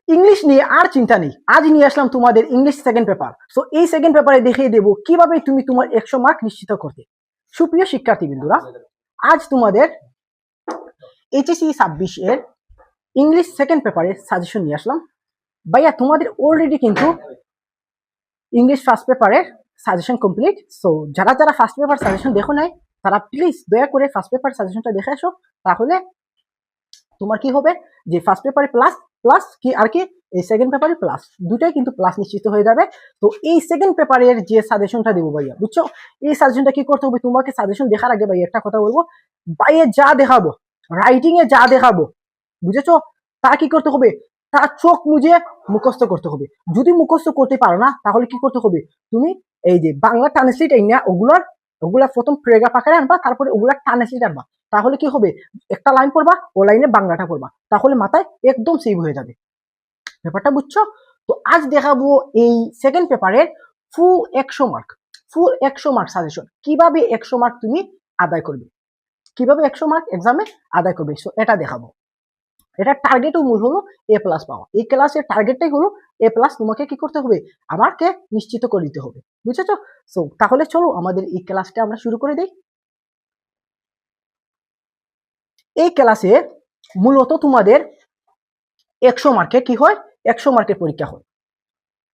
English নিয়ে আর চিন্তা নেই, আজ নিয়ে আসলাম তোমাদের ইংলিশ সেকেন্ড পেপার। সো এই সেকেন্ড পেপারে দেখিয়ে দেবো কিভাবে তুমি তোমার 100 মার্ক নিশ্চিত করতে। সুপ্রিয় শিক্ষার্থী বিন্দুরা, আজ তোমাদের এইচএসসি 26 এর ইংলিশ সেকেন্ড পেপারে সাজেশন নিয়ে আসলাম। ভাইয়া তোমাদের অলরেডি কিন্তু ইংলিশ ফার্স্ট পেপারের সাজেশন কমপ্লিট। সো যারা যারা ফার্স্ট পেপার সাজেশন দেখো নাই তারা প্লিজ দয়া করে ফার্স্ট পেপার সাজেশনটা দেখে আসো। তাহলে তোমার কি হবে যে ফার্স্ট পেপারে প্লাস প্লাস কি আর কি এই সেকেন্ড পেপারে প্লাস, দুটাই কিন্তু প্লাস নিশ্চিত হয়ে যাবে। তো এই সেকেন্ড পেপারের যে সাজেশনটা দেবো ভাইয়া, বুঝছো, এই সাজেশনটা কি করতে হবে, তোমাকে সাজেশন দেখার আগে ভাইয়া একটা কথা বলবো, ভাইয়া যা দেখাবো রাইটিং এ যা দেখাবো, বুঝেছো, তা কি করতে হবে, তার চোখ মুজে মুখস্থ করতে হবে। যদি মুখস্থ করতে পারো না তাহলে কি করতে হবে, তুমি এই যে বাংলা ট্রান্সলেট এই না ওগুলা প্রথম প্যারাগ্রাফ আকারে আনবা, তারপরে ওগুলা ট্রান্সলেট আনবা। তাহলে কি হবে, একটা লাইন পড়বা, ও লাইনে বাংলাটা পড়বা, তাহলে মাথায় একদম সেভ হয়ে যাবে। ব্যাপারটা বুঝছো? তো আজ দেখাবো এই সেকেন্ড পেপারের ফুল 100 মার্ক সাজেশন, কিভাবে 100 মার্ক তুমি আদায় করবে, কিভাবে 100 মার্ক এক্সামে আদায় করবে। সো এটা দেখাবো। এটা টার্গেটও মূল হলো এ প্লাস পাওয়া। এই ক্লাসের টার্গেটটাই হলো এ প্লাস। তোমাকে কি করতে হবে, আমাকে নিশ্চিত করে দিতে হবে, বুঝেছো? সো তাহলে চলো আমাদের এই ক্লাসটা আমরা শুরু করে দিই। এই ক্লাসে মূলত তোমাদের 100 মার্কে কি হয়, 100 মার্কের পরীক্ষা হয়।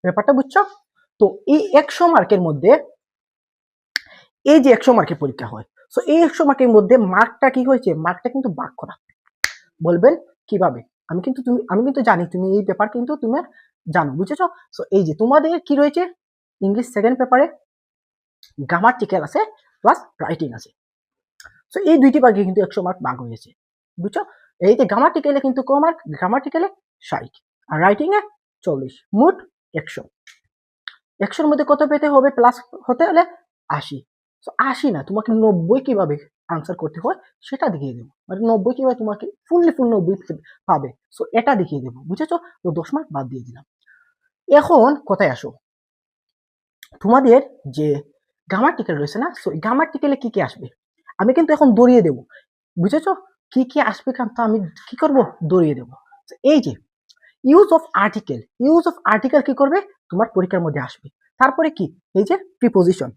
ব্যাপারটা বুঝছো? তো এই 100 মার্কের মধ্যে এই যে 100 মার্কের পরীক্ষা হয়, সো এই 100 মার্কের মধ্যে মার্কটা কি হয়েছে, মার্কটা কিন্তু ভাগ করা। বলবেন কিভাবে, আমি কিন্তু জানি তুমি এই পেপার কিন্তু তুমি জানো, বুঝেছো? সো এই যে তোমাদের কি রয়েছে, ইংলিশ সেকেন্ড পেপারে গ্রামাটিক্যাল আছে প্লাস রাইটিং আছে। সো এই দুইটি ভাগে কিন্তু 100 মার্ক ভাগ হয়েছে, বুঝছো? এই যে গ্রামাটিক্যালে কিন্তু কম মার্ক, গ্রামাটিক্যালে 60 আর রাইটিং এ 40, মোট 100। 100-র মধ্যে কত পেতে হবে, প্লাস হতে হলে 80। তো 80 না, তোমাকে 90 কিভাবে আনসার করতে হয় সেটা দেখিয়ে দেবো, মানে 90 কিভাবে তোমাকে ফুল 90 পাবে, সো এটা দেখিয়ে দেবো, বুঝেছো? তো 10 মার্ক বাদ দিয়ে দিলাম। এখন কোথায় আসো, তোমাদের যে গ্রামাটিক্যাল রয়েছে না, সো গ্রামাটিক্যালে কি কি আসবে আমি কিন্তু এখন দৌড়িয়ে দেবো, বুঝেছো? কি কি আসবে তো আমি কি করব, দৌড়িয়ে দেবো। এই যে ইউজ অফ আর্টিকেল কি করবে, তোমার পরীক্ষার মধ্যে আসবে। তারপরে কি, এই যে প্রিপোজিশন,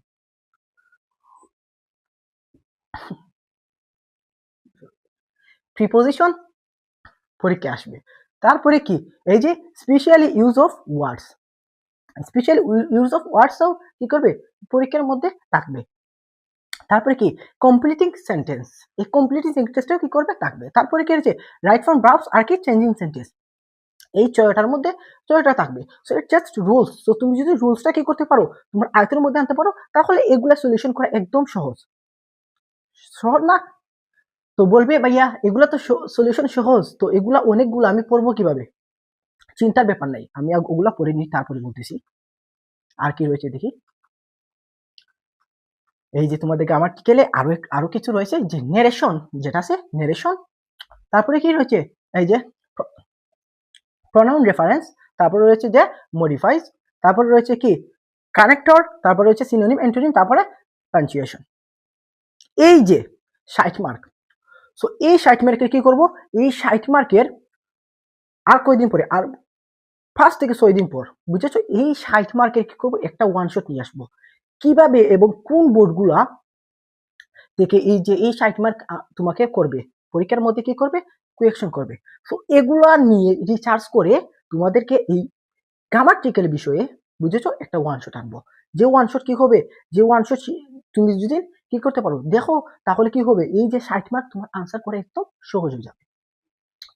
পরীক্ষা আসবে। তারপরে কি, এই যে স্পেশালি ইউজ অফ ওয়ার্ডসও কি করবে, পরীক্ষার মধ্যে থাকবে। তারপরে কি, কমপ্লিটিং সেন্টেন্স, এই কমপ্লিটিং সেন্টেন্সটাও কি করবে, থাকবে। তারপরে কি রয়েছে, রাইট ফ্রম ভার্বস আর কি চেঞ্জিং সেন্টেন্স, এই ছয়টার মধ্যে ছয়টা থাকবে। So it just rules. তো তুমি যদি রুলসটা কি করতে পারো, তোমার আয়ত্তের মধ্যে আনতে পারো, তাহলে এগুলা সলিউশন করা একদম সহজ না? তো বলবে ভাইয়া এগুলা তো সলিউশন সহজ, তো এগুলা অনেকগুলো আমি পড়বো কিভাবে, চিন্তার ব্যাপার নাই, আমি ওগুলা পড়ে নিই তারপরে বলতেছি। আর কি রয়েছে দেখি, এই যে তোমাদেরকে আমার টিকেলে আরো কিছু রয়েছে, যে নেরেশন, যেটা আছে নেরেশন। তারপরে কি রয়েছে, এই যে প্রনাউন রেফারেন্স, তারপরে রয়েছে যে মডিফাইজ, তারপরে রয়েছে কি কানেক্টর, তারপরে রয়েছে সিনোনিম অ্যান্টোনিম, তারপরে পাঞ্চুয়েশন। এই যে 60 মার্ক, সো এই 60 মার্কের কি করব, এই 60 মার্কের আর কয়দিন পরে, আর 5 থেকে 6 দিন পর, বুঝেছো, এই 60 মার্কের কি করবো, একটা ওয়ান শট নিয়ে আসবো। কিভাবে এবং কোন বোর্ডগুলা থেকে এই যে এই 60 মার্ক তোমাকে করবে, পরীক্ষার মধ্যে কি করবে, কোয়েকশন করবে। সো এগুলা নিয়ে রিসার্চ করে তোমাদেরকে এই গ্রামাটিক্যাল বিষয়ে, বুঝেছো, একটা ওয়ান শট আনবো। যে ওয়ান শট কি হবে, যে ওয়ান শট তুমি যদি কি করতে পারো দেখো, তাহলে কি হবে, এই যে 60 মার্ক তোমার আনসার করে একদম সহজ হয়ে যাবে।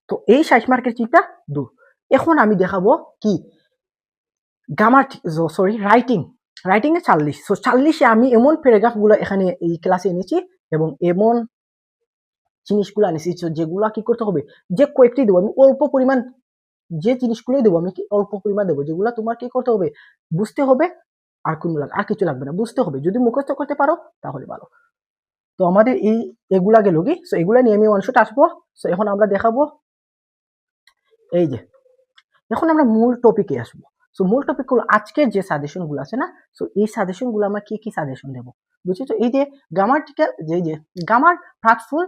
তো এই 60 মার্কের চিন্তা দূর। এখন আমি দেখাবো কি রাইটিং এ 40। সো 40-এ আমি এমন প্যারাগ্রাফ গুলো এখানে এই ক্লাসে এনেছি এবং এমন জিনিসগুলো এনেছি যেগুলো কি করতে হবে, যে কয়েকটি দেবো আমি অল্প পরিমাণ, যে জিনিসগুলোই দেবো আমি কি অল্প পরিমাণ দেবো, যেগুলো তোমার কি করতে হবে, বুঝতে হবে, আর কিছু লাগবে না, বুঝতে হবে। যদি মুখস্থ করতে পারো তাহলে ভালো। তো আমাদের এগুলা গেল কি, সো এগুলা নিয়ে আমি ওয়ান শট আসবো। সো এখন আমরা দেখাবো, এই যে এখন আমরা মূল টপিকে আসবো। সো মূল টপিক গুলো আজকের যে সাজেশন গুলো আছে না, সো এই সাজেশন গুলো আমরা কি কি সাজেশন দেবো, বুঝেছো? এই যে গ্রামাটিক্যাল যে গ্রামার পার্ট ফুল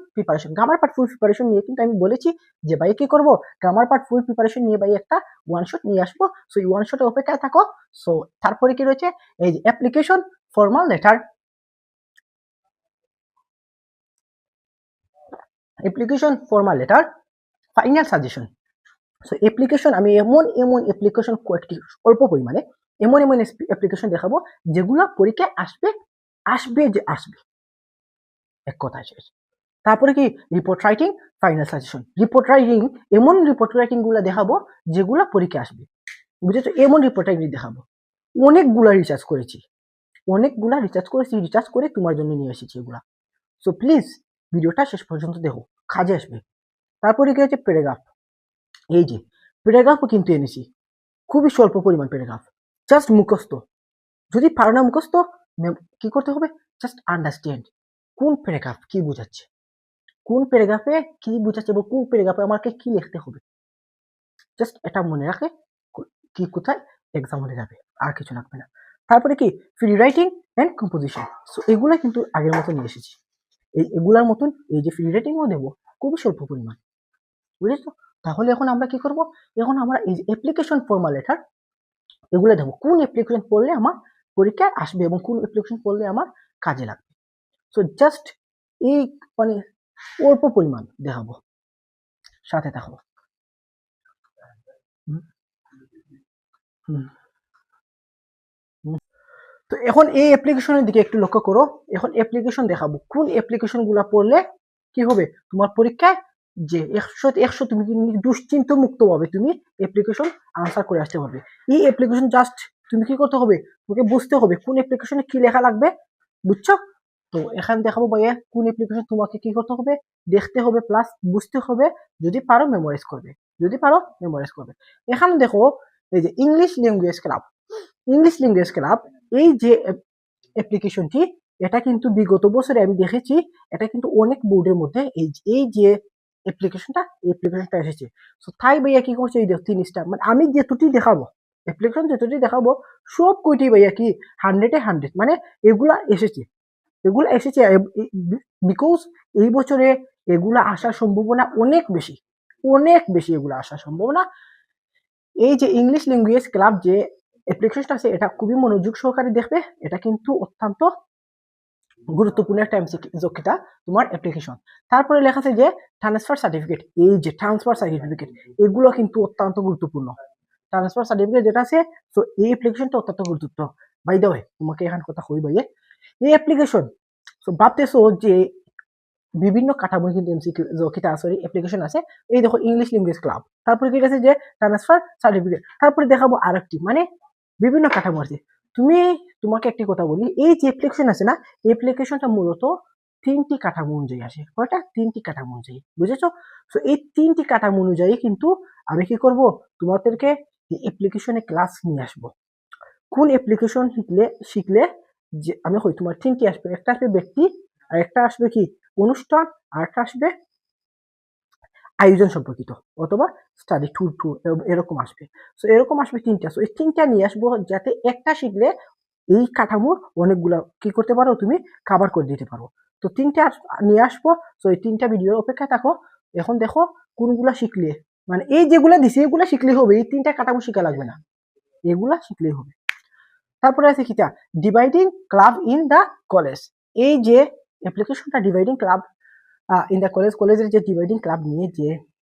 প্রিপারেশন নিয়ে কিন্তু আমি বলেছি যে ভাই কি করব, গ্রামার পার্ট ফুল প্রিপারেশন নিয়ে ভাই একটা ওয়ান শট নিয়ে আসবো। সো এই ওয়ান শটে অপেক্ষায় থাকো। সো তারপরে কি রয়েছে, এই যে application formal letter, final suggestion. So application আমি এমন অ্যাপ্লিকেশন কয়েকটি অল্প পরিমাণে এমন অ্যাপ্লিকেশন দেখাবো যেগুলো পরীক্ষায় আসবে এক কথায় শেষ। তারপরে কি report writing, final suggestion. Report writing গুলো দেখাবো যেগুলো পরীক্ষায় আসবে, বুঝেছো? এমন রিপোর্ট রাইটিং দেখাবো। অনেকগুলা রিসার্চ করেছি, রিসার্চ করে তোমার জন্য নিয়ে এসেছি এগুলা। সো প্লিজ ভিডিওটা শেষ পর্যন্ত দেখো, কাজে আসবে। তারপরে কি হচ্ছে প্যারাগ্রাফ। এই যে প্যারাগ্রাফও কিন্তু এনেছি, খুবই স্বল্প পরিমাণ প্যারাগ্রাফ, জাস্ট মুখস্থ। যদি পারো না মুখস্থ, কি করতে হবে, জাস্ট আন্ডারস্ট্যান্ড কোন প্যারাগ্রাফ কি বোঝাচ্ছে, কোন প্যারাগ্রাফে কি বোঝাচ্ছে এবং কোন প্যারাগ্রাফে আমাকে কি লিখতে হবে। জাস্ট এটা মনে রাখে কি কোথায় এক্সাম হয়ে যাবে, আর কিছু লাগবে না। তারপরে কি free writing and composition. So এগুলা কিন্তু আগের মতো নিয়ে এসেছি। এগুলার মতন এই যে ফ্রি রাইটিংও দেবো, খুবই স্বল্প পরিমাণ, বুঝেছো? তাহলে এখন আমরা কি করব, এখন আমরা এই যে অ্যাপ্লিকেশন ফর্মাল লেটার এগুলো দেবো, কোন অ্যাপ্লিকেশন পড়লে আমার পরীক্ষায় আসবে এবং কোন অ্যাপ্লিকেশন পড়লে আমার কাজে লাগবে। সো জাস্ট এই মানে অল্প পরিমাণ দেখাবো, সাথে থাকো। তো এখন এই অ্যাপ্লিকেশনের দিকে একটু লক্ষ্য করো। এখন অ্যাপ্লিকেশন দেখাবো, কোন অ্যাপ্লিকেশন গুলা পড়লে কি হবে তোমার পরীক্ষায় যে 100 তুমি দুশ্চিন্ত মুক্ত ভাবে তুমি অ্যাপ্লিকেশন আনসার করে আসতে পারবে। এই অ্যাপ্লিকেশন জাস্ট তুমি কি করতে হবে, তোকে বুঝতে হবে কোন অ্যাপ্লিকেশনে কি লেখা লাগবে, বুঝছো? তো এখানে দেখাবো ভাইয়া কোন অ্যাপ্লিকেশন তোমাকে কি করতে হবে, দেখতে হবে প্লাস বুঝতে হবে, যদি পারো মেমোরাইজ করবে, এখানে দেখো এই যে ইংলিশ ল্যাঙ্গুয়েজ ক্লাব, এই যে অ্যাপ্লিকেশনটি, এটা কিন্তু বিগত বছরে আমি দেখেছি এটা কিন্তু অনেক বোর্ডের মধ্যে এই যে অ্যাপ্লিকেশনটা এসেছে। সো তাই ভাইয়া কি করছে, এই জিনিসটা মানে আমি যেটুটি দেখাবো অ্যাপ্লিকেশন যেটুটি দেখাবো সব কয়টি ভাইয়া কি 100 মানে এগুলা এসেছে বিকজ এই বছরে এগুলা আসার সম্ভাবনা অনেক বেশি এগুলা আসার সম্ভাবনা। এই যে ইংলিশ ল্যাঙ্গুয়েজ ক্লাব যে অ্যাপ্লিকেশনটা আছে এটা খুবই মনোযোগ সহকারে দেখবে, এটা কিন্তু অত্যন্ত গুরুত্বপূর্ণ একটা এমসিকিউ তোমার অ্যাপ্লিকেশন। তারপরে লেখা আছে যে ট্রান্সফার সার্টিফিকেট, এই যে ট্রান্সফার সার্টিফিকেট এগুলো কিন্তু অত্যন্ত গুরুত্বপূর্ণ। ট্রান্সফার সার্টিফিকেট যেটা আছে, তো এই অ্যাপ্লিকেশনটা অত্যন্ত গুরুত্বপূর্ণ। বাই দ্য ওয়ে তোমাকে এখানে কথা কই ভাইয়ে, এই অ্যাপ্লিকেশন তো ভাবতেছো যে বিভিন্ন কাঠামো কিন্তু এমসিকিউ অ্যাপ্লিকেশন আছে। এই দেখো ইংলিশ ল্যাঙ্গুয়েজ ক্লাব, তারপরে কি আছে যে ট্রান্সফার সার্টিফিকেট, তারপরে দেখাবো আরেকটি মানে বিভিন্ন কাঠামো আছে। তোমাকে একটি কথা বলি, এই যে অ্যাপ্লিকেশন আছে না, অ্যাপ্লিকেশনটা মূলত 3টি কাঠামো অনুযায়ী আসে। কয়টা? 3টি কাঠামো অনুযায়ী, বুঝেছো? তো এই 3টি কাঠামো অনুযায়ী কিন্তু আমি কি করব, তোমাদেরকে অ্যাপ্লিকেশনে ক্লাস নিয়ে আসবো। কোন অ্যাপ্লিকেশন শিখলে যে আমি কই তোমার 3টি আসবে, একটা আসবে ব্যক্তি, আর একটা আসবে কি অনুষ্ঠান, আর একটা আসবে আয়োজন সম্পর্কিত অথবা স্টাডি ট্যুর এরকম আসবে। সো এরকম আসবে 3টা। সো এই 3টা নিয়ে আসবো যাতে একটা শিখলে এই কাঠামোর অনেকগুলা কি করতে পারো, তুমি কভার করে দিতে পারো। তো 3টা নিয়ে আসবো। সো এই 3টা ভিডিওর অপেক্ষায় থাকো। এখন দেখো কোনগুলা শিখলে, মানে এই যেগুলা দিছি এগুলা শিখলেই হবে, এই 3টা কাঠামো শিখা লাগবে না, এগুলা শিখলেই হবে। তারপরে আছে কিটা dividing club in the college, এই যে অ্যাপ্লিকেশনটা ডিভাইডিং ক্লাব ইন দা কলেজের যে ডিভাইডিং ক্লাব নিয়ে যে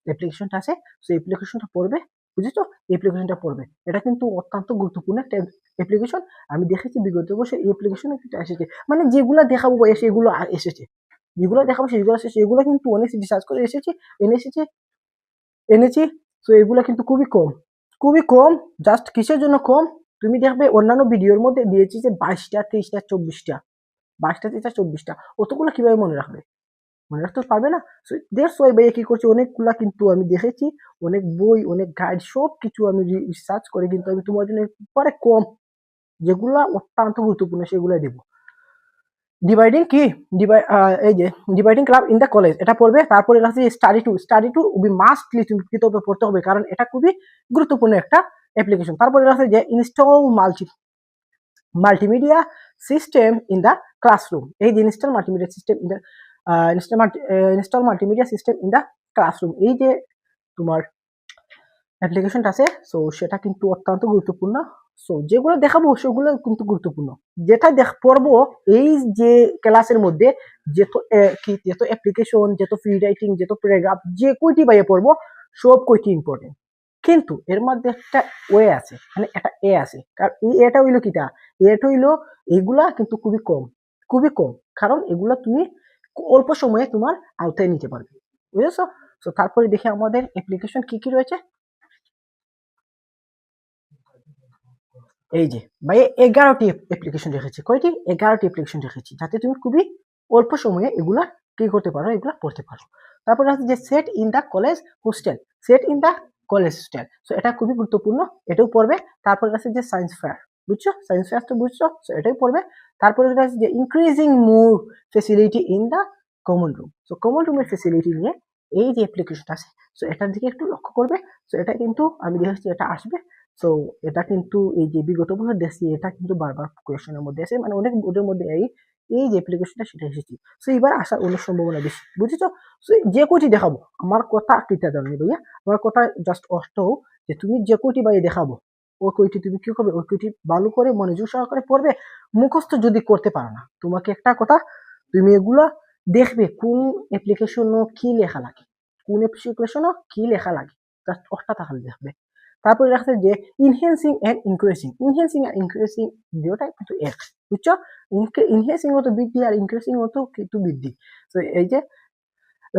অ্যাপ্লিকেশনটা আছে, সেই অ্যাপ্লিকেশনটা পড়বে, বুঝেছো? অ্যাপ্লিকেশনটা পড়বে, এটা কিন্তু অত্যন্ত গুরুত্বপূর্ণ একটা অ্যাপ্লিকেশন। আমি দেখেছি বিগত বছর এই অ্যাপ্লিকেশন এসেছে, মানে যেগুলো দেখাবো সেগুলো এসেছে, যেগুলো দেখাবো সেগুলো এসেছে, এগুলো কিন্তু অনেক রিসার্চ করে এনেছি। তো এগুলো কিন্তু খুবই কম। জাস্ট কিসের জন্য কম, তুমি দেখবে অন্যান্য ভিডিওর মধ্যে দিয়েছি যে 22টা 23টা 24টা, অতগুলো কিভাবে মনে রাখতে পারবে না। ভাইয়া কি করছে, অনেকগুলা কিন্তু আমি দেখেছি, অনেক বই অনেক গাইড সব কিছু আমি রিসার্চ করে কিন্তু আমি তোমার জন্য পরে কম যেগুলা অত্যন্ত গুরুত্বপূর্ণ সেগুলো দেব। ডিভাইডিং এই যে dividing club in the college এটা পড়বে। তারপরে আছে স্টাডি টু মাস্টলি তুমি পড়তে হবে, কারণ এটা খুবই গুরুত্বপূর্ণ একটা অ্যাপ্লিকেশন। তারপরে আছে যে install multimedia system in the classroom, এই যে install multimedia system in the install multimedia system in the classroom, এই যে তোমার অ্যাপ্লিকেশনটা আছে, সো সেটা কিন্তু অত্যন্ত গুরুত্বপূর্ণ। সো যেগুলো দেখাবো সেগুলো কিন্তু গুরুত্বপূর্ণ, যেটা পড়বো এই যে ক্লাসের মধ্যে যত অ্যাপ্লিকেশন, যত ফ্রি রাইটিং, যত প্যারাগ্রাফ, যে কয়টি বাইরে পড়বো সব কয়টি ইম্পর্টেন্ট, কিন্তু এর মধ্যে একটা ওয়ে আছে, মানে একটা এ আছে, কারণ এই এটা হইলো কিটা, এটা হইলো এগুলা কিন্তু খুবই কম, খুবই কম, কারণ এগুলা তুমি অল্প সময়ে তোমার আওতায় নিতে পারবে, বুঝেছো? তো তারপরে দেখি আমাদের অ্যাপ্লিকেশন কি কি রয়েছে। এই যে ভাই 11টি অ্যাপ্লিকেশন রেখেছি, কয়টি? 11টি অ্যাপ্লিকেশন রেখেছি, যাতে তুমি খুবই অল্প সময়ে এগুলা কি করতে পারো, এগুলা পড়তে পারো। তারপরে আছে যে set in the college hostel, set in the college hostel, so এটা খুবই গুরুত্বপূর্ণ, এটাও পড়বে। তারপরে আছে যে সায়েন্স ফেয়ার, বুঝছো? সায়েন্স ফেয়ার তো বুঝছো, সো এটাই পড়বে। তারপরে আছে যে increasing more facility in the common room, so common রুমের ফেসিলিটি নিয়ে এই যে অ্যাপ্লিকেশনটা আছে, সো এটার দিকে একটু লক্ষ্য করবে। সো এটা কিন্তু আমি দেখেছি এটা আসবে। সো এটা কিন্তু এই যে বিগত বছর দেখছি এটা কিন্তু বারবার কোয়েশনের মধ্যে আছে, মানে অনেক বোর্ডের মধ্যে এই যে অ্যাপ্লিকেশনটা সেটা এসেছে, সো এবার আসার অনেক সম্ভাবনা বেশি, বুঝেছো? সো যে কোটি দেখাবো, আমার কথা কিতা জানি ভাইয়া, আমার কথা জাস্ট অষ্ট যে তুমি যে কোটি বাইরে দেখাবো ওই কইটি তুমি কি করবে, ওই কইটি ভালো করে মনোযোগ সহকারে পড়বে। মুখস্থ যদি করতে পারো না, তোমাকে একটা কথা, তুমি এগুলা দেখবে কোন অ্যাপ্লিকেশন কি লেখা লাগে, কোন অ্যাপ্লিকেশন কি লেখা লাগে, জাস্ট অষ্টা তাহলে দেখবে। তারপরে রাখছে যে ইনহেন্সিং এন্ড ইনক্রিজিং, ইনহেন্সিং আর ইনক্রিজিং দুটোটাই কিন্তু এক, বুঝছো? ইনহেন্সিং হতো বৃদ্ধি আর ইনক্রিজিং হতো কিন্তু বৃদ্ধি। তো এই যে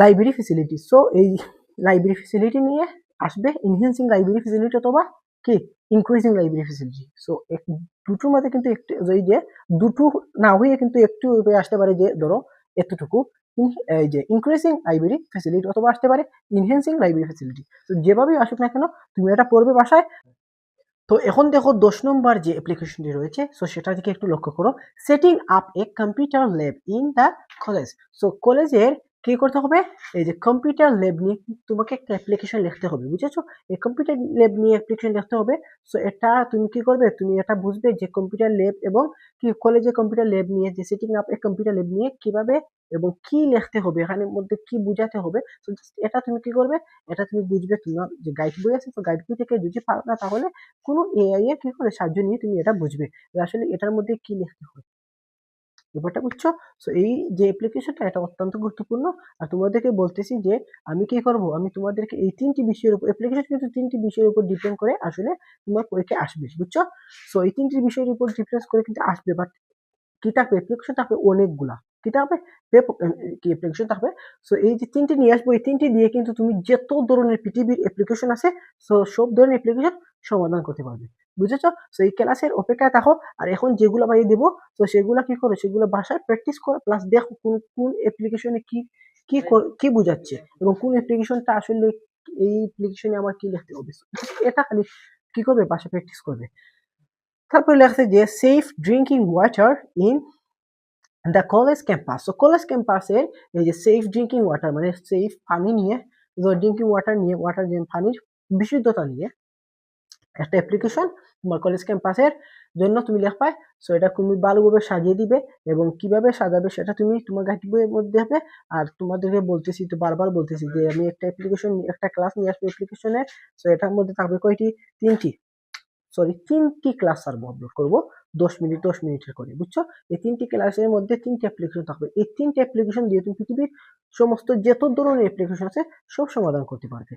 লাইব্রেরি ফেসিলিটি, সো এই লাইব্রেরি ফেসিলিটি নিয়ে আসবে ইনহেন্সিং লাইব্রেরি ফেসিলিটি অথবা কি ইনক্রিজিং লাইব্রেরি ফেসিলিটি। সো দুটোর মধ্যে কিন্তু একটু এই যে দুটো না হয়ে কিন্তু একটু আসতে পারে, যে ধরো এতটুকু এই যে ইনক্রিজিং লাইব্রেরি ফেসিলিটি অথবা আসতে পারে ইনহেন্সিং লাইব্রেরি ফেসিলিটি। তো যেভাবেই আসুক না কেন তুমি এটা পড়বে বাসায়। তো এখন দেখো 10 নম্বর যে অ্যাপ্লিকেশনটি রয়েছে, সো সেটা দিকে একটু লক্ষ্য করো। Setting up a computer lab in the college, so কলেজের কি করতে হবে, এই যে কম্পিউটার ল্যাব নিয়ে তোমাকে একটা অ্যাপ্লিকেশন লিখতে হবে, বুঝেছো? এই কম্পিউটার ল্যাব নিয়ে অ্যাপ্লিকেশন লিখতে হবে। সো এটা তুমি কি করবে, তুমি এটা বুঝবে যে কম্পিউটার ল্যাব এবং কি কলেজে কম্পিউটার ল্যাব নিয়ে যে setting up a computer lab নিয়ে কিভাবে এবং কি লিখতে হবে, এখানের মধ্যে কি বোঝাতে হবে। তো এটা তুমি কি করবে, এটা তুমি বুঝবে তোমার যে গাইড বই আছে, তো গাইড বই থেকে যদি পারো না তাহলে কোনো এআই এর কি করে সাহায্য নিয়ে তুমি এটা বুঝবে যে আসলে এটার মধ্যে কি লিখতে হবে, ব্যাপারটা বুঝছো? সো এই যে অ্যাপ্লিকেশনটা এটা অত্যন্ত গুরুত্বপূর্ণ। আর তোমাদেরকে বলতেছি যে আমি কি করব, আমি তোমাদেরকে এই তিনটি বিষয়ের উপর, অ্যাপ্লিকেশন কিন্তু তিনটি বিষয়ের উপর ডিপেন্ড করে আসলে তোমার পরীক্ষায় আসবে, বুঝছো? সো এই তিনটি বিষয়ের উপর ডিপেন্ড করে কিন্তু আসবে, বাট কি থাকবে, অ্যাপ্লিকেশন থাকবে অনেকগুলা, কি থাকবে, কি অ্যাপ্লিকেশন থাকবে। সো এই যে তিনটি নিয়ে আসবো, এই তিনটি দিয়ে কিন্তু তুমি যত ধরনের পৃথিবীর অ্যাপ্লিকেশন আছে, সো সব ধরনের অ্যাপ্লিকেশন সমাধান করতে পারবে, বুঝেছো? সো এই ক্লাসের অপেক্ষায় থাকো। আর এখন যেগুলো বাইরে দেবো, তো সেগুলো কি করো, সেগুলো বাসায় প্র্যাকটিস করো, প্লাস দেখো কোন কোন অ্যাপ্লিকেশনে কি কি কি বোঝাচ্ছে এবং কোন অ্যাপ্লিকেশনটা আসলে এই অ্যাপ্লিকেশনে আমার কি লিখতে হবে, এটা খালি কি করবে, বাসায় প্র্যাকটিস করবে। তারপরে লেখছে যে safe drinking water in the college campus, so college ক্যাম্পাসের এই যে সেফ ড্রিঙ্কিং ওয়াটার, মানে সেফ পানি নিয়ে, ড্রিঙ্কিং ওয়াটার নিয়ে, ওয়াটার যে পানির বিশুদ্ধতা নিয়ে একটা অ্যাপ্লিকেশন তোমার কলেজ ক্যাম্পাসের জন্য তুমি লেখবা। সো এটা তুমি ভালোভাবে সাজিয়ে দিবে এবং কিভাবে সাজাবে সেটা তুমি তোমার গাইড বইয়ের মধ্যে হবে। আর তোমাদেরকে বলতেছি, তো বারবার বলতেছি যে আমি একটা অ্যাপ্লিকেশন, একটা ক্লাস নিয়ে আসবো অ্যাপ্লিকেশনের। সো এটার মধ্যে থাকবে কয়টি, তিনটি ক্লাস সার্ভ আপলোড করবো 10 মিনিট 10 মিনিটের করে, বুঝছো? এই তিনটি ক্লাসের মধ্যে তিনটি অ্যাপ্লিকেশন থাকবে, এই তিনটি অ্যাপ্লিকেশন দিয়ে তুমি পৃথিবীর সমস্ত যত ধরনের অ্যাপ্লিকেশন আছে সব সমাধান করতে পারবে।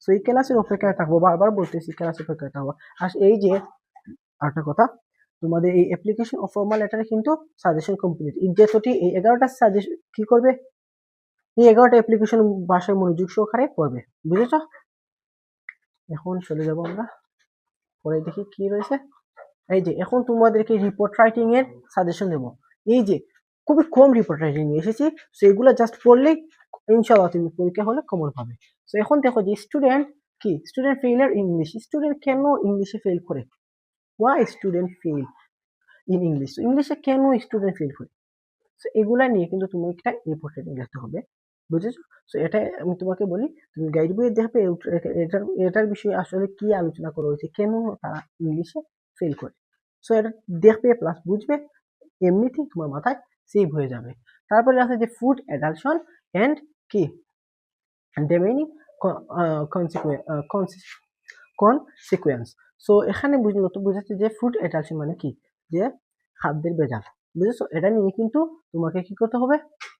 সো এই ক্লাসের অপেক্ষায় থাকবো, বারবার বলতেছি ক্লাসের অপেক্ষায় থাকবো। আর এই যে আরেকটা কথা, তোমাদের এই অ্যাপ্লিকেশন ও ফর্মাল লেটারে কিন্তু সাজেশন কমপ্লিট, এই যতটি এই 11টা সাজেশন কি করবে, এই 11টা অ্যাপ্লিকেশন ভাষায় মনোযোগ সহকারে পড়বে, বুঝেছো? এখন চলে যাবো আমরা পরে, দেখি কি রয়েছে। এই যে এখন তোমাদেরকে রিপোর্ট রাইটিং এর সাজেশন দেবো। এই যে খুবই কম রিপোর্ট রাইটিং নিয়ে এসেছি, সো এগুলো জাস্ট পড়লেই ইনশাআল্লাহ তুমি পরীক্ষা হলে কমন পাবে। সো এখন দেখো যে student failure in English, student কেন ইংলিশে ফেল করে, why student fail in English, ইংলিশে কেন স্টুডেন্ট ফেল করে। সো এগুলা নিয়ে কিন্তু তুমি একটা রিপোর্ট রাইটিং লিখতে হবে, বুঝেছো? সো এটা আমি তোমাকে বলি, তুমি গাইড বইয়ে দেখবে এটার বিষয়ে আসলে কি আলোচনা করা হয়েছে, কেন তারা ইংলিশে ফেল করে। সো এটা দেখবে প্লাস বুঝবে, এমনিতেই তোমার মাথায় সেভ হয়ে যাবে। তারপরে আছে যে ফুড অ্যাডালশন অ্যান্ড কি ডেমেনিং কনসিকুয়েন্স। সো এখানে মূলত বোঝাচ্ছে যে ফুড অ্যাডালশন মানে কি, যে খাদ্যের ভেজাল, বুঝেছো? এটা নিয়ে কিন্তু তোমাকে কি করতে হবে,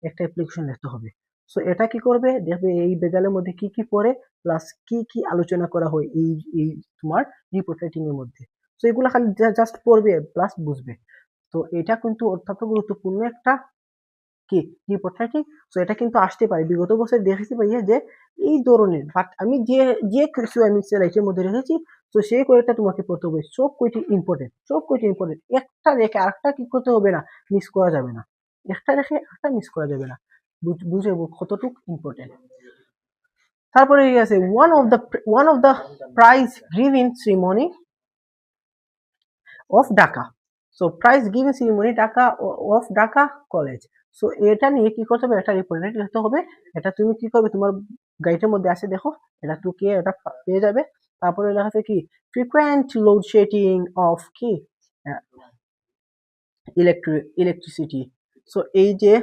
একটা অ্যাপ্লিকেশন লিখতে হবে। সো এটা কি করবে, দেখবে এই ভেজালের মধ্যে কি কি পড়ে, প্লাস কি কি আলোচনা করা হয় এই এই তোমার রিপোর্ট রাইটিং এর মধ্যে। সো এগুলা খালি জাস্ট পড়বে প্লাস বুঝবে। তো এটা কিন্তু অত্যন্ত গুরুত্বপূর্ণ একটা কি রিপোর্ট রাইটিং। সো এটা কিন্তু আসতে পারে, বিগত বছর দেখেছি ভাইয়া যে এই ধরনের, বাট আমি যে যে কিছু আমি স্লাইডের মধ্যে রেখেছি, তো সেই কয়েকটা তোমাকে পড়তে হবে, সব কয়টি ইম্পর্টেন্ট, সব কয়টি ইম্পর্টেন্ট, একটা রেখে আরেকটা কি করতে হবে না, মিস করা যাবে না, একটা রেখে একটা মিস করা যাবে না, বুঝে কতটুকু ইম্পর্টেন্ট। তারপরে আছে one of the prize giving ceremony of Dhaka. So prize giving ceremony Dhaka of Dhaka college. So এটা নিয়ে কি করতে হবে, একটা রিপোর্ট লিখতে হবে। এটা তুমি কি করবে, তোমার গাইডের মধ্যে আছে দেখো, এটা টুকে এটা পেয়ে যাবে। তারপরে লেখা আছে কি ফ্রিকুয়েন্ট লোডশেডিং অফ কি ইলেকট্রিসিটি। সো এই যে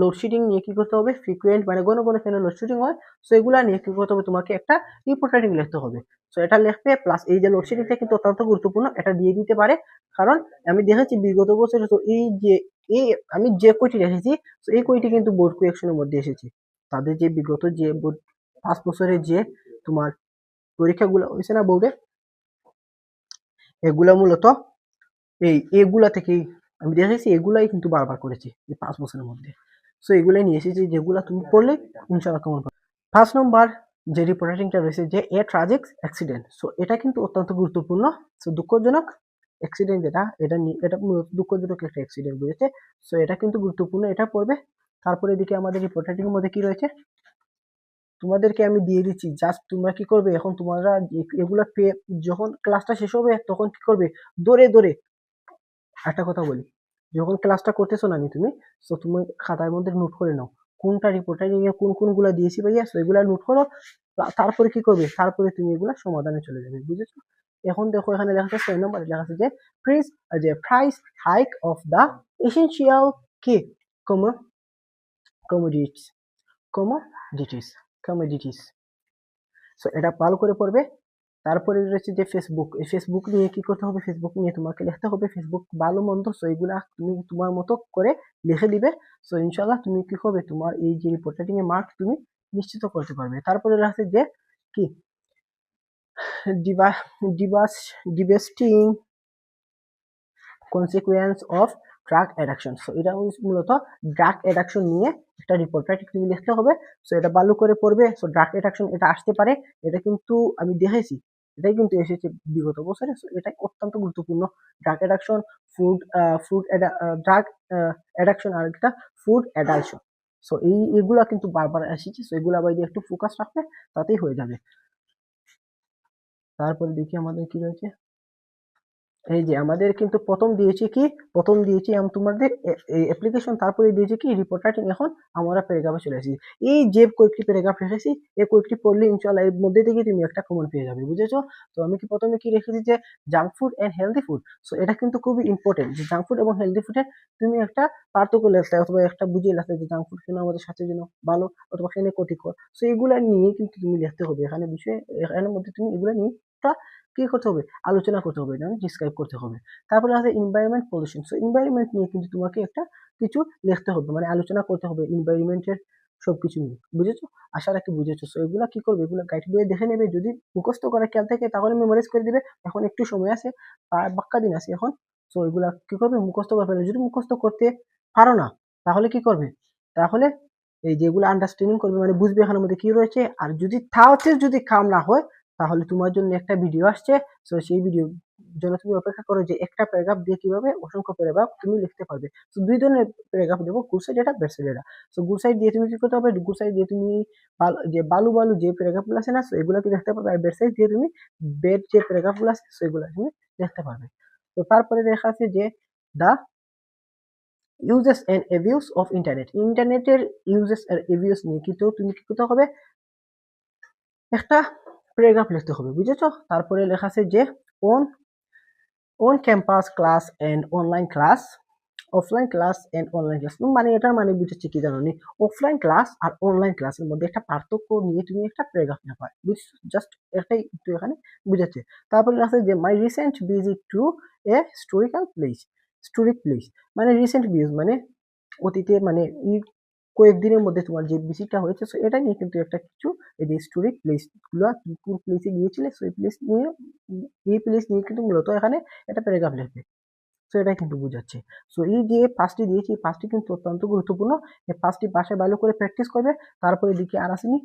লোডশেডিং নিয়ে কি করতে হবে, ফ্রিকুয়েন্ট মানে ঘন ঘন কেন লোডশেডিং হয়, সো এগুলা নিয়ে কি করতে হবে, তোমাকে একটা রিপোর্ট রাইটিং লিখতে হবে। সো এটা লিখবে, প্লাস এই যে লোডশেডিংটা কিন্তু অত্যন্ত গুরুত্বপূর্ণ, এটা দিয়ে দিতে পারে। কারণ আমি দেখেছি বিগত বছরে, তো এই যে এই আমি যে কইটি রেখেছি, তো এই কইটি কিন্তু বোর্ড কোয়েকশনের মধ্যে এসেছে। তাদের যে বিগত যে 5 বছরের যে তোমার পরীক্ষাগুলো হয়েছে না বোর্ডে, এগুলা মূলত এগুলা থেকেই আমি দেখেছি, এগুলাই কিন্তু বারবার করেছি এই 5 বছরের মধ্যে। সো এগুলাই নিয়ে এসেছি, যেগুলা তুমি পড়লে ইনশাআল্লাহ কমন পাবে। 5 নম্বর যে রিপোর্টিংটা রয়েছে যে এ ট্রাজিক অ্যাক্সিডেন্ট। সো এটা কিন্তু অত্যন্ত গুরুত্বপূর্ণ। সো দুঃখজনক অ্যাক্সিডেন্ট যেটা, এটা দুঃখজনক একটা অ্যাক্সিডেন্ট, বুঝেছে? সো এটা কিন্তু গুরুত্বপূর্ণ, এটা পড়বে। তারপরে এদিকে আমাদের রিপোর্টিং এর মধ্যে কি রয়েছে তোমাদেরকে আমি দিয়ে দিচ্ছি, জাস্ট তোমরা কি করবে, এখন তোমরা এগুলা পেয়ে যখন ক্লাসটা শেষ হবে তখন কি করবে, দৌড়ে দৌড়ে একটা কথা বলি, যখন ক্লাসটা করতেছো না তুমি, তো তুমি খাতার মধ্যে নোট করে নাও কোনটা রিপোর্টার নিয়ে কোন কোনগুলা দিয়েছি ভাইয়া, তো এগুলা নোট করো। তারপরে কি করবে, তারপরে তুমি এগুলা সমাধানে চলে যাবে, বুঝেছো? এখন দেখো এখানে লেখা আছে 6 নম্বরে লেখা আছে যে price hike of the essential কি কমোডিটিস কমোডিটিস কমোডিটিস। সো এটা ভালো করে পড়বে। তারপরে রয়েছে যে ফেসবুক, এই ফেসবুক নিয়ে কি করতে হবে, ফেসবুক নিয়ে তোমাকে লিখতে হবে, ফেসবুক ভালো মন্দ, সো এগুলা তুমি তোমার মতো করে লিখে দিবে। সো ইনশাল্লাহ তুমি কি করবে, তোমার এই যে রিপোর্টিং এর মার্ক তুমি নিশ্চিত করতে পারবে। তারপরে আছে যে কি ডিভাস্টিং consequence of drug addiction. So এটা মূলত ড্রাগ অ্যাডিকশন নিয়ে একটা রিপোর্ট তুমি লিখতে হবে। সো এটা ভালো করে পড়বে। সো ড্রাগ অ্যাডিকশন এটা আসতে পারে, এটা কিন্তু আমি দেখেছি, এটাই কিন্তু এসেছে বিগত বছরে। সো এটা অত্যন্ত গুরুত্বপূর্ণ। Drug addiction, food drug addiction আর একটা ফুড অ্যাডালশন। সো এইগুলা কিন্তু বারবার এসেছে। সো এগুলা বাইরে একটু ফোকাস রাখলে তাতেই হয়ে যাবে। তারপরে দেখি আমাদের কি রয়েছে, এই যে আমাদের কিন্তু প্রথম দিয়েছি আমি তোমাদের এই অ্যাপ্লিকেশন, তারপরে দিয়েছি কি রিপোর্ট রাইটিং। এখন আমরা প্যারাগ্রাফে চলে আসি, এই যে কয়েকটি প্যারাগ্রাফ রেখেছি, এই কয়েকটি পড়লে ইনশাআল্লাহ এর মধ্যে থেকে তুমি একটা কমন পেয়ে যাবে, বুঝেছো? তো আমি কি প্রথমে কি রেখেছি যে junk food and healthy food. So এটা কিন্তু খুবই ইম্পর্টেন্ট যে জাঙ্ক ফুড এবং হেলদি ফুডের তুমি একটা পার্থক্য লেখতে, অথবা একটা বুঝিয়ে লেখতে যে জাঙ্ক ফুড কেন আমাদের স্বাস্থ্যের জন্য ভালো অথবা কেন ক্ষতিকর। সো এগুলা নিয়ে কিন্তু তুমি লিখতে হবে, এখানে বিষয়ে এখানের মধ্যে তুমি এগুলা নিয়ে কি করতে হবে, আলোচনা করতে হবে, ডিসক্রাইব করতে হবে। তারপরে আছে এনভায়রনমেন্ট পলিউশন। সো এনভায়রনমেন্ট নিয়ে কিন্তু তোমাকে একটা কিছু লিখতে হবে, মানে আলোচনা করতে হবে এনভায়রনমেন্টের সবকিছু নিয়ে, বুঝেছো? আশা রাখি বুঝেছো। সো এগুলা কি করবে, এগুলা গাইড বইয়ে দেখে নেবে, যদি মুখস্থ করে খেয়াল থাকে তাহলে মেমোরাইজ করে দিবে। এখন একটু সময় আছে, বাক্কা দিন আছে এখন। সো এগুলা কি করবে, মুখস্থ করে ফেলবে। যদি মুখস্থ করতে পারো না তাহলে কি করবে, তাহলে এই যেগুলো আন্ডারস্ট্যান্ডিং করবে, মানে বুঝবে এখানের মধ্যে কি রয়েছে। আর যদি তাওতে যদি কাম না হয়, তাহলে তোমার জন্য একটা ভিডিও আসছে। সো সেই ভিডিও জন্য তুমি অপেক্ষা করো, যে একটা প্যারাগ্রাফ দিয়ে কিভাবে অসংখ্য প্যারাগ্রাফ তুমি লিখতে পারবে। তো 2 ধরনের প্যারাগ্রাফ দেবো, গুড সাইড এটা, ব্যাড সাইড এটা। সো গুড সাইড দিয়ে তুমি কি করতে হবে, গুড সাইড দিয়ে তুমি যে বালু বালু যে প্যারাগ্রাফগুলো আছে না, সো এগুলো কি লিখতে পারবে। আর ব্যাড সাইড দিয়ে তুমি ব্যাড যে প্যারাগ্রাফগুলো আছে, সো এগুলো তুমি লিখতে পারবে। তো তারপরে লেখা আছে যে the uses and abuse of internet. ইন্টারনেটের ইউজেস আর অ্যাবিউস নিয়ে কিন্তু তুমি কি করতে হবে, একটা প্যারাগ্রাফ লিখতে হবে, বুঝেছো? তারপরে লেখা আছে যে on campus class and online class offline class and online class, মানে এটার মানে বুঝাচ্ছে কি জানো নি, অফলাইন ক্লাস আর অনলাইন ক্লাসের মধ্যে একটা পার্থক্য নিয়ে তুমি একটা প্যারাগ্রাফ লেখা, বুঝছো, জাস্ট এটাই একটু এখানে বুঝাচ্ছে। তারপরে আছে যে মাই recent visit to a historical place, historic place মানে রিসেন্ট ভিউজ মানে অতীতে মানে এই কয়েকদিনের মধ্যে তোমার যে ভিজিটটা হয়েছে, সো এটা নিয়ে কিন্তু একটা কিছু এই যে হিস্টোরিক প্লেস গুলো কোন প্লেসে গিয়েছিলে, সো এই প্লেস নিয়ে, এই প্লেস নিয়ে কিন্তু মূলত এখানে একটা প্যারাগ্রাফ লিখবে। সো এটা কিন্তু বুঝাচ্ছে। সো এই যে পাঁচটি দিয়েছি, এই পাঁচটি কিন্তু অত্যন্ত গুরুত্বপূর্ণ। এই পাঁচটি বাসায় ভালো করে প্র্যাকটিস করবে। তারপরে দিকে আর আসেনি,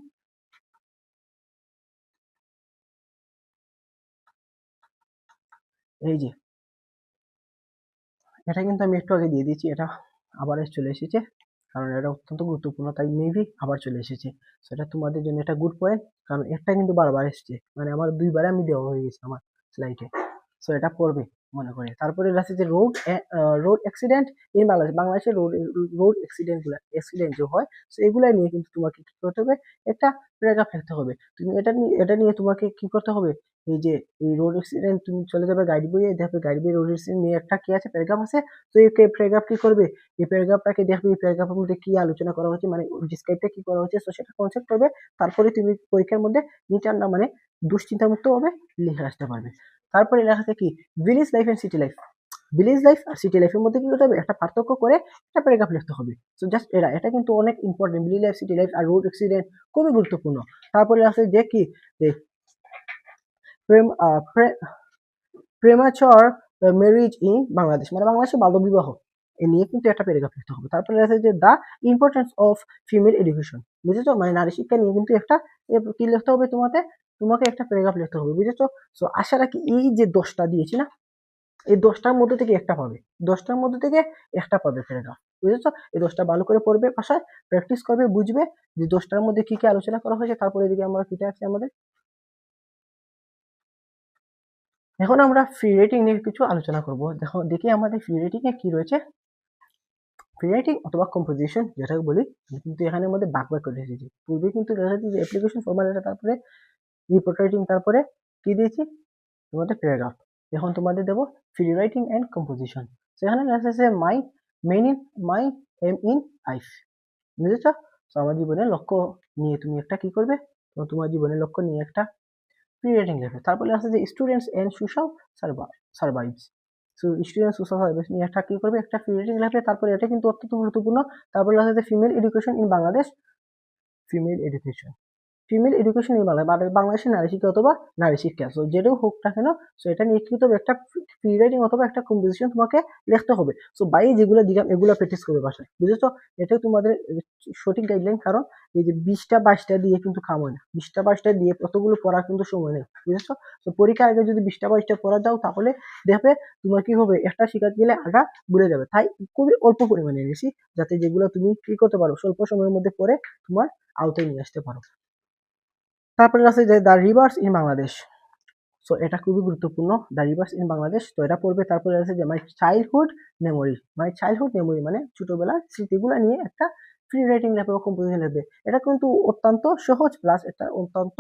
এই যে এটা কিন্তু আমি একটু আগে দিয়ে দিয়েছি, এটা আবার চলে এসেছে, কারণ এটা অত্যন্ত গুরুত্বপূর্ণ, তাই মেবি আবার চলে এসেছে। সেটা তোমাদের জন্য এটা গুড পয়েন্ট, কারণ একটা কিন্তু বারবার এসছে, মানে আমার দুইবারে আমি দেওয়া হয়ে গেছে আমার স্লাইডে। সো এটা পড়বে মনে করে। তারপরে আছে যে রোড অ্যাক্সিডেন্ট ইন বাংলাদেশ, বাংলাদেশের রোড অ্যাক্সিডেন্ট যে হয়, সো এগুলাই নিয়ে কিন্তু তোমাকে কি করতে হবে, একটা প্যারাগ্রাফ লিখতে হবে। তুমি এটা নিয়ে তোমাকে কি করতে হবে, এই যে এই রোড অ্যাক্সিডেন্ট, তুমি চলে যাবে গাইড বইয়ে, দেখবে গাইড বই রোড অ্যাক্সিডেন্ট নিয়ে একটা কি আছে, প্যারাগ্রাফ আছে। তো এই প্যারাগ্রাফ কি করবে, এই প্যারাগ্রাফটাকে দেখবে, এই প্যারাগ্রাফের মধ্যে কি আলোচনা করা হচ্ছে, মানে ডিসক্রাইবটা কি করা হচ্ছে, তো সেটা কনসেপ্ট করবে। তারপরে তুমি পরীক্ষার মধ্যে নিচার না মানে দুশ্চিন্তা মুক্ত ভাবে লিখে আসতে পারবে। তারপরে লেখা আছে কি village life and city life, village life আর সিটি লাইফের মধ্যে কি করতে হবে, একটা পার্থক্য করে একটা প্যারাগ্রাফ লিখতে হবে। সো জাস্ট এটা কিন্তু অনেক important, village life, city life আর রোড অ্যাক্সিডেন্ট খুবই গুরুত্বপূর্ণ। তারপরে আছে যে কি প্রেমাচর ম্যারেজ ইন বাংলাদেশ, মানে বাংলাদেশে বাল্যবিবাহ এ নিয়ে কিন্তু একটা প্যারাগ্রাফ লিখতে হবে। তারপরে আছে যে the importance of female education, বুঝেছো, মানে নারী শিক্ষা নিয়ে কিন্তু একটা কি লিখতে হবে, তোমাকে একটা প্যারাগ্রাফ লিখতে হবে, বুঝেছো। সো আশা রাখি এই যে 10টা দিয়েছি না, এই 10টার মধ্যে থেকে একটা পাবে, 10টার মধ্যে থেকে একটা পাবে প্যারাগ্রাফ, বুঝেছো। এই 10টা ভালো করে পড়বে, বাসায় প্র্যাকটিস করবে, বুঝবে যে 10টার মধ্যে কি কি আলোচনা করা হয়েছে। তারপরে এদিকে আমরা কিটা আছে আমাদের, এখন আমরা ফ্রি রেটিং নিয়ে কিছু আলোচনা করব। দেখি আমাদের ফ্রি রেটিং এ কি রয়েছে। ফ্রি রাইটিং অথবা কম্পোজিশন যেটাকে বলি, আমি কিন্তু এখানের মধ্যে ভাগ ভাগ করে এসেছি। পূর্বে কিন্তু দেখা যাচ্ছে যে অ্যাপ্লিকেশন ফর্মাট, তারপরে রিপোর্ট রাইটিং, তারপরে কি দিয়েছি তোমাদের প্যারাগ্রাফ। এখন তোমাদের দেবো ফ্রি রাইটিং এন্ড কম্পোজিশন। সেখানে লেখা আছে মাই এম ইন লাইফ, বুঝেছো। তো আমার জীবনের লক্ষ্য নিয়ে তুমি একটা কি করবে, তো তোমার জীবনের লক্ষ্য নিয়ে একটা ফ্রি রেটিং লেখবে। তারপরে আছে যে students and social services, so student social service নিয়ে একটা কি করবে, একটা ফ্রি রেটিং লেখবে। তারপরে এটা কিন্তু অত্যন্ত গুরুত্বপূর্ণ। তারপরে আছে যে female education in Bangladesh, female education, female education in বাংলাদেশের নারী শিক্ষা অথবা নারী শিক্ষা, সো যেটাও হোক না কেন, সো এটা নিয়ে কি হবে, একটা ফ্রি রাইটিং অথবা একটা কম্পোজিশন তোমাকে লিখতে হবে। সো বাইরে যেগুলো দিলাম এগুলো প্র্যাকটিস করবে বাসায়, বুঝেছো। এটাই তোমাদের সঠিক গাইডলাইন, কারণ এই যে 20টা 22টা দিয়ে কিন্তু কাম হয় না, 20টা 22টা দিয়ে কতগুলো পড়ার কিন্তু সময় নেই, বুঝেছো। তো পরীক্ষার আগে যদি 20টা 22টা পড়া দাও, তাহলে দেখবে তোমার কি হবে, একটা শিখাতে গেলে আগা ঘুরে যাবে। তাই খুবই অল্প পরিমাণে এনেছি, যাতে যেগুলো তুমি কি করতে পারো, স্বল্প সময়ের মধ্যে পড়ে তোমার আওতায় নিয়ে আসতে পারো। তারপরে আছে যে the rivers in Bangladesh, so এটা খুবই গুরুত্বপূর্ণ, দ্য রিভার্স ইন বাংলাদেশ, তো এটা পড়বে। তারপরে আছে যে মাই চাইল্ডহুড মেমোরি মানে ছোটবেলার স্মৃতিগুলো নিয়ে একটা ফ্রি রাইটিং লেখবে বা কম্পোজিশন লেখবে। এটা কিন্তু অত্যন্ত সহজ, প্লাস এটা অত্যন্ত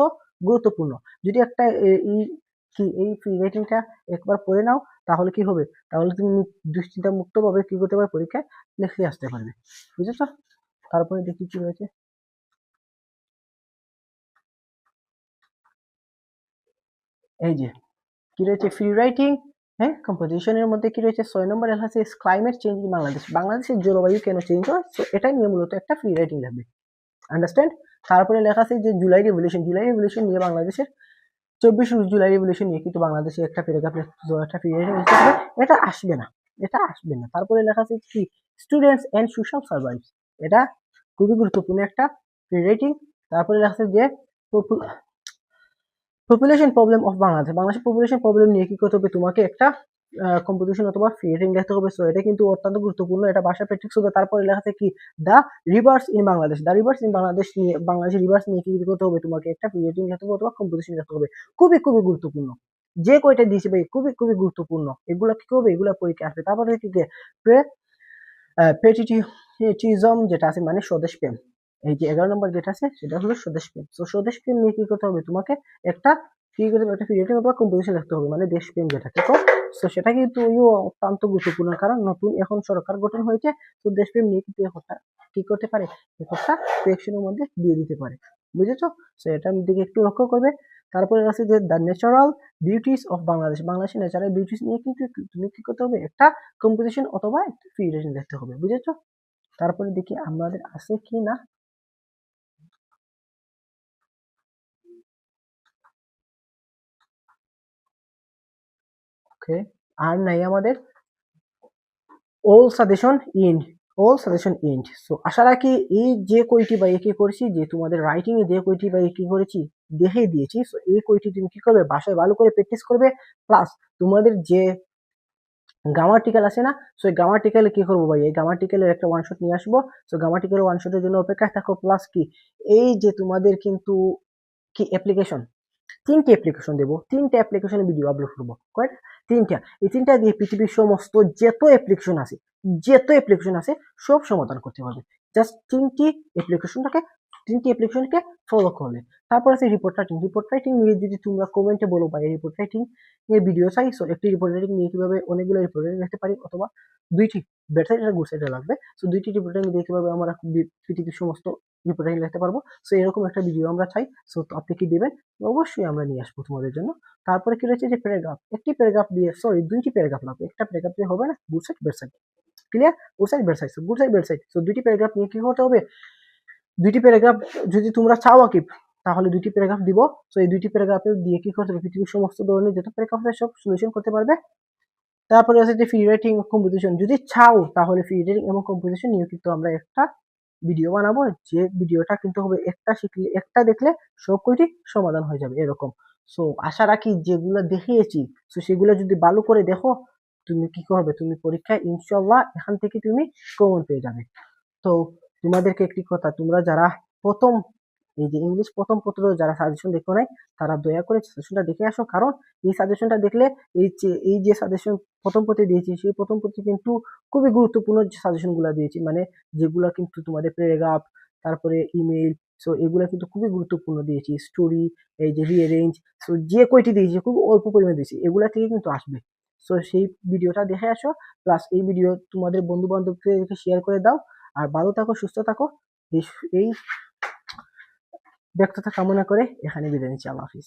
গুরুত্বপূর্ণ। যদি একটা এই ফ্রি রাইটিংটা একবার পড়ে নাও, তাহলে কি হবে, তাহলে তুমি দুশ্চিন্তা মুক্ত ভাবে কি করতে পারবে, পরীক্ষায় লিখে আসতে পারবে, বুঝেছো। তারপরে দেখি কি রয়েছে, এই যে কি রয়েছে ফ্রি রাইটিং, হ্যাঁ কম্পোজিশনের মধ্যে কি রয়েছে, 6 নম্বর লেখা আছে ক্লাইমেট চেঞ্জ ইন বাংলাদেশ, বাংলাদেশের জলবায়ু কেন চেঞ্জ হয়, তো এটাই নিয়ে মূলত একটা ফ্রি রাইটিং লাগবে, আন্ডারস্ট্যান্ড। তারপরে লেখা আছে যে জুলাই রেভলিউশন নিয়ে বাংলাদেশের 24 জুলাই রেভলিউশন নিয়ে কিন্তু বাংলাদেশে একটা প্যারাগ্রাফ, একটা ফ্রি রাইটিং লিখতে হবে। এটা আসবে না, এটা আসবে না। তারপরে লেখা আছে কি স্টুডেন্টস এন্ড সোশ্যাল সার্ভাইভস, এটা খুবই গুরুত্বপূর্ণ একটা ফ্রি রাইটিং। তারপরে লেখা আছে যে পপুলেশন প্রবলেম অফ বাংলাদেশ, বাংলাদেশের পপুলেশন প্রবলেম নিয়ে কি করতে হবে, তোমাকে একটা কম্পিটিশন অথবা ফ্রি রেটিং লিখতে হবে। সো এটা কিন্তু অত্যন্ত গুরুত্বপূর্ণ, এটা ভাষা প্র্যাকটিস হবে। তারপরে লেখা আছে কি the rivers in Bangladesh, the rivers in Bangladesh নিয়ে, বাংলাদেশের রিভার্স নিয়ে কি করতে হবে, তোমাকে একটা ফ্রি রেটিং লিখতে হবে অথবা কম্পিটিশন লিখতে হবে। খুবই খুবই গুরুত্বপূর্ণ, যে কয়টা দিয়েছে ভাই খুবই খুবই গুরুত্বপূর্ণ, এগুলো কি হবে, এগুলো পরীক্ষা আসবে। তারপরে কি পেটিটিজম যেটা আছে মানে স্বদেশ প্রেম, এই যে 11 নম্বর যেটা আছে সেটা হলো স্বদেশ প্রেম। তো স্বদেশ প্রেম নিয়ে কি করতে হবে, তোমাকে একটা কি করতে হবে, একটা ফিডারেটিং অথবা কম্পোজিশন লিখতে হবে, মানে দেশপ্রেম যেটাকে। তো সেটা কিন্তু অত্যন্ত গুরুত্বপূর্ণ, কারণ নতুন এখন সরকার গঠন হয়েছে, তো দেশপ্রেম নিয়ে কিন্তু একটা কি করতে পারে, একটা কোয়েকশনের মধ্যে দিয়ে দিতে পারে, বুঝেছো? তো এটার দিকে একটু লক্ষ্য করবে। তারপরে আছে যে the natural beauties of Bangladesh, বাংলাদেশের ন্যাচারাল বিউটিস নিয়ে কিন্তু তুমি কি করতে হবে, একটা কম্পোজিশন অথবা একটা ফিডারেশন লিখতে হবে, বুঝেছো? তারপরে দেখি আমাদের আছে কি না। ওকে, আর নাই আমাদের all suggestion end, all suggestion end. So আশা রাখি এই যে কয়টি বা কি করেছি, যে তোমাদের রাইটিং এ যে কয়টি বা কি করেছি দেখে দিয়েছি, সো এই কয়টি তুমি কি করবে, বাসায় ভালো করে প্র্যাকটিস করবে। প্লাস তোমাদের যে গ্রামাটিক্যাল আছে না, সো এই গ্রামাটিক্যালে কি করবো ভাই, এই গ্রামাটিক্যালের একটা ওয়ান শট নিয়ে আসবো। সো গ্রামাটিক্যাল ওয়ান শটের জন্য অপেক্ষায় থাকো। প্লাস কি, এই যে তোমাদের কিন্তু কি অ্যাপ্লিকেশন, তিনটে অ্যাপ্লিকেশন দেবো, তিনটে অ্যাপ্লিকেশনে ভিডিও আপলোড করবো, কয়টা, তিনটা। এই তিনটা দিয়ে পৃথিবীর সমস্ত যত অ্যাপ্লিকেশন আছে সব সমাধান করতে পারবে, জাস্ট তিনটি অ্যাপ্লিকেশনকে ফলো করলে। তারপর আছে রিপোর্ট রাইটিং নিয়ে যদি তোমরা কমেন্টে বলো ভাই রিপোর্ট রাইটিং এর ভিডিও চাই, সো একটি রিপোর্ট রাইটিং নিয়ে কিভাবে অনেকগুলো রিপোর্ট রাইটিং লিখতে পারি, অথবা দুইটি ব্যাড সাইড আর গুড সাইডে লাগবে, সো দুইটি রিপোর্ট রাইটিং দিয়ে কিভাবে আমরা পৃথিবীর সমস্ত রিপোর্ট রাইটিং লিখতে পারবো, সো এরকম একটা ভিডিও আমরা চাই। সো আপনি কি দিবেন, অবশ্যই আমরা নিয়ে আসবো তোমাদের জন্য। তারপরে কি রয়েছে যে প্যারাগ্রাফ, একটি প্যারাগ্রাফ দিয়ে, সরি দুইটি প্যারাগ্রাফ লাগবে, একটা প্যারাগ্রাফ দিয়ে হবে না, good side bad side, clear, good side bad side, good side bad side. So দুইটি প্যারাগ্রাফ নিয়ে কি করতে হবে, দুইটি প্যারাগ্রাফ যদি তোমরা চাও আকিব, তাহলে দুইটি প্যারাগ্রাফ দিব। সো এই দুইটি প্যারাগ্রাফে দিয়ে কি করতে হবে, পৃথিবীর সমস্ত ধরনের যত প্যারাগ্রাফ আছে সব সলিউশন করতে পারবে। তারপরে আছে যে ফ্রি রাইটিং কম্পোজিশন, যদি চাও তাহলে ফ্রি রাইটিং এবং কম্পোজিশন নিয়ে কিন্তু আমরা একটা ভিডিও বানাবো, যে ভিডিওটা কিন্তু হবে একটা শিখলে একটা দেখলে সব কয়টি সমাধান হয়ে যাবে এরকম। সো আশা রাখি যেগুলো দেখিয়েছি, সো সেগুলো যদি ভালো করে দেখো, তুমি কি করবে, তুমি পরীক্ষায় ইনশাল্লাহ এখান থেকে তুমি কমন পেয়ে যাবে। তো তোমাদেরকে একটি কথা, তোমরা যারা প্রথম এই যে ইংলিশ প্রথম পত্র যারা সাজেশন দেখো নাই, তারা দয়া করে সাজেশনটা দেখে আসো, কারণ এই সাজেশনটা দেখলে এই যে সাজেশন প্রথম পত্রে দিয়েছি, সেই প্রথম পত্রে কিন্তু খুবই গুরুত্বপূর্ণ যে সাজেশন গুলা দিয়েছি, মানে যেগুলা কিন্তু তোমাদের প্যারাগ্রাফ, তারপরে ইমেইল, সো এগুলা কিন্তু খুবই গুরুত্বপূর্ণ দিয়েছি, স্টোরি, এই যে রিঅ্যারেঞ্জ, সো যে কয়টি দিয়েছি খুব অল্প পরিমাণে দিয়েছি, এগুলা থেকে কিন্তু আসবে। সো সেই ভিডিওটা দেখে আসো, প্লাস এই ভিডিও তোমাদের বন্ধু বান্ধবকে শেয়ার করে দাও। আর ভালো থাকো, সুস্থ থাকো, এই ব্যর্থতা কামনা করে এখানে বিদায় নিচ্ছি। আল্লাহ হাফিজ।